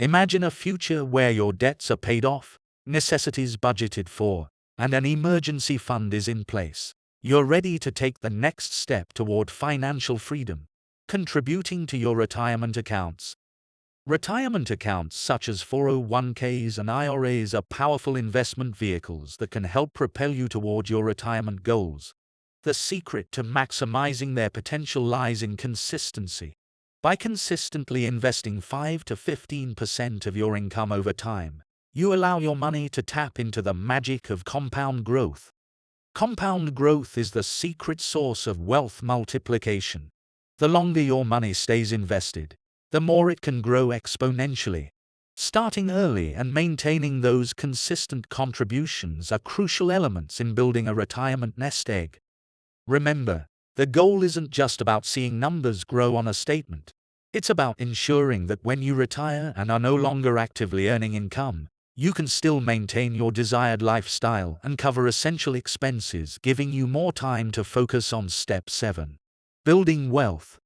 Imagine a future where your debts are paid off, necessities budgeted for, and an emergency fund is in place. You're ready to take the next step toward financial freedom, contributing to your retirement accounts. Retirement accounts such as 401ks and IRAs are powerful investment vehicles that can help propel you toward your retirement goals. The secret to maximizing their potential lies in consistency. By consistently investing 5 to 15% of your income over time, you allow your money to tap into the magic of compound growth. Compound growth is the secret source of wealth multiplication. The longer your money stays invested, the more it can grow exponentially. Starting early and maintaining those consistent contributions are crucial elements in building a retirement nest egg. Remember, the goal isn't just about seeing numbers grow on a statement. It's about ensuring that when you retire and are no longer actively earning income, you can still maintain your desired lifestyle and cover essential expenses, giving you more time to focus on Step 7. Building wealth.